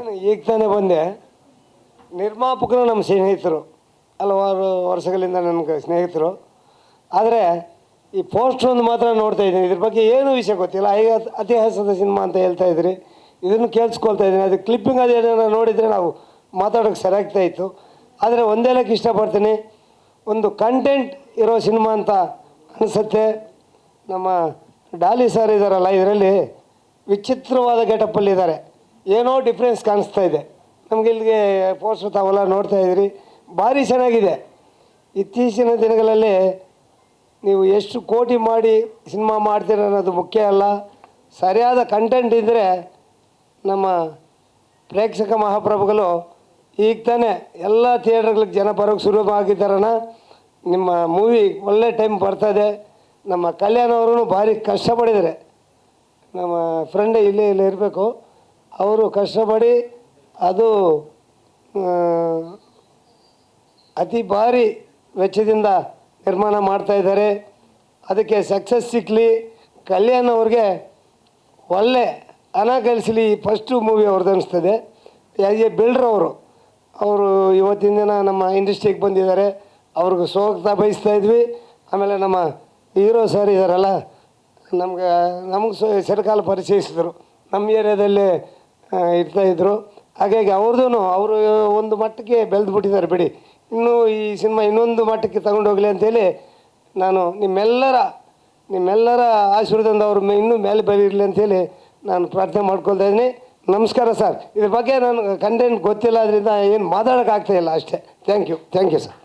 ನಾನು ಈಗ ತಾನೇ ಬಂದೆ. ನಿರ್ಮಾಪಕರು ನಮ್ಮ ಸ್ನೇಹಿತರು, ಹಲವಾರು ವರ್ಷಗಳಿಂದ ನನಗೆ ಸ್ನೇಹಿತರು. ಆದರೆ ಈ ಪೋಸ್ಟ್ರ್ ಒಂದು ಮಾತ್ರ ನೋಡ್ತಾ ಇದ್ದೀನಿ. ಇದ್ರ ಬಗ್ಗೆ ಏನೂ ವಿಷಯ ಗೊತ್ತಿಲ್ಲ. ಇತಿಹಾಸದ ಸಿನಿಮಾ ಅಂತ ಹೇಳ್ತಾ ಇದ್ರಿ, ಇದನ್ನು ಕೇಳಿಸ್ಕೊಳ್ತಾ ಇದ್ದೀನಿ. ಅದು ಕ್ಲಿಪ್ಪಿಂಗ್ ಅದೇನಾದ್ರು ನೋಡಿದರೆ ನಾವು ಮಾತಾಡೋಕ್ಕೆ ಸರಿಯಾಗ್ತಾ ಇತ್ತು. ಆದರೆ ಒಂದೇ ಹೇಳೋಕ್ಕೆ ಇಷ್ಟಪಡ್ತೀನಿ, ಒಂದು ಕಂಟೆಂಟ್ ಇರೋ ಸಿನಿಮಾ ಅಂತ ಅನಿಸುತ್ತೆ. ನಮ್ಮ ಡಾಲಿ ಸರ್ ಇದ್ದಾರಲ್ಲ, ಇದರಲ್ಲಿ ವಿಚಿತ್ರವಾದ ಗೆಟಪ್ಪಲ್ಲಿದ್ದಾರೆ. ಏನೋ ಡಿಫ್ರೆನ್ಸ್ ಕಾಣಿಸ್ತಾ ಇದೆ ನಮಗೆ. ಇಲ್ಲಿಗೆ ಪೋಸ್ಟರ್ ತಾವೆಲ್ಲ ನೋಡ್ತಾ ಇದ್ದೀರಿ, ಭಾರಿ ಚೆನ್ನಾಗಿದೆ. ಇತ್ತೀಚಿನ ದಿನಗಳಲ್ಲಿ ನೀವು ಎಷ್ಟು ಕೋಟಿ ಮಾಡಿ ಸಿನಿಮಾ ಮಾಡ್ತೀರ ಅನ್ನೋದು ಮುಖ್ಯ ಅಲ್ಲ, ಸರಿಯಾದ ಕಂಟೆಂಟ್ ಇದ್ದರೆ ನಮ್ಮ ಪ್ರೇಕ್ಷಕ ಮಹಾಪ್ರಭುಗಳು ಈಗ ತಾನೇ ಎಲ್ಲ ಥಿಯೇಟ್ರ್ಗಳಿಗೆ ಜನ ಬರೋಕ್ಕೆ ಶುರು ಆಗಿದ್ದಾರಣ. ನಿಮ್ಮ ಮೂವಿ ಒಳ್ಳೆ ಟೈಮ್ ಬರ್ತದೆ. ನಮ್ಮ ಕಲ್ಯಾಣ್ ಅವರು ಭಾರಿ ಕಷ್ಟಪಟ್ಟಿದ್ದಾರೆ. ನಮ್ಮ ಫ್ರೆಂಡ್ ಇಲ್ಲಿ ಇರಬೇಕು, ಅವರು ಕಷ್ಟಪಡಿ ಅದು ಅತಿ ಭಾರಿ ವೆಚ್ಚದಿಂದ ನಿರ್ಮಾಣ ಮಾಡ್ತಾಯಿದ್ದಾರೆ. ಅದಕ್ಕೆ ಸಕ್ಸಸ್ ಸಿಕ್ಕಲಿ, ಕಲ್ಯಾಣ್ ಅವ್ರಿಗೆ ಒಳ್ಳೆ ಹಣ ಗಳಿಸಲಿ. ಫಸ್ಟು ಮೂವಿ ಅವ್ರದ್ದು ಅನಿಸ್ತದೆ. ಯಾಕೆ ಬಿಲ್ಡ್ರ್ ಅವರು ಇವತ್ತಿನ ದಿನ ನಮ್ಮ ಇಂಡಸ್ಟ್ರಿಗೆ ಬಂದಿದ್ದಾರೆ, ಅವ್ರಿಗೆ ಸ್ವಾಗತ ಬಯಸ್ತಾ ಇದ್ವಿ. ಆಮೇಲೆ ನಮ್ಮ ಹೀರೋ ಸರ್ ಇದ್ದಾರಲ್ಲ, ನಮಗೆ ಸೆರಕಾಲ ಪರಿಚಯಿಸಿದ್ರು, ನಮ್ಮ ಏರಿಯಾದಲ್ಲೇ ಇರ್ತಾಯಿದ್ರು. ಹಾಗಾಗಿ ಅವ್ರದ್ದು ಅವರು ಒಂದು ಮಟ್ಟಕ್ಕೆ ಬೆಳೆದ್ಬಿಟ್ಟಿದ್ದಾರೆ ಬಿಡಿ. ಇನ್ನೂ ಈ ಸಿನಿಮಾ ಇನ್ನೊಂದು ಮಟ್ಟಕ್ಕೆ ತಗೊಂಡೋಗಲಿ ಅಂತೇಳಿ ನಾನು ನಿಮ್ಮೆಲ್ಲರ ಆಶೀರ್ವಾದದಿಂದ ಅವ್ರ ಇನ್ನೂ ಮೇಲೆ ಬೆಳೆಯಿರಲಿ ಅಂತೇಳಿ ನಾನು ಪ್ರಾರ್ಥನೆ ಮಾಡ್ಕೊಳ್ತಾ ಇದ್ದೀನಿ. ನಮಸ್ಕಾರ ಸರ್. ಇದ್ರ ಬಗ್ಗೆ ನಾನು ಕಂಟೆಂಟ್ ಗೊತ್ತಿಲ್ಲ, ಅದರಿಂದ ಏನು ಮಾತಾಡೋಕ್ಕಾಗ್ತಾಯಿಲ್ಲ ಅಷ್ಟೇ. Thank you sir.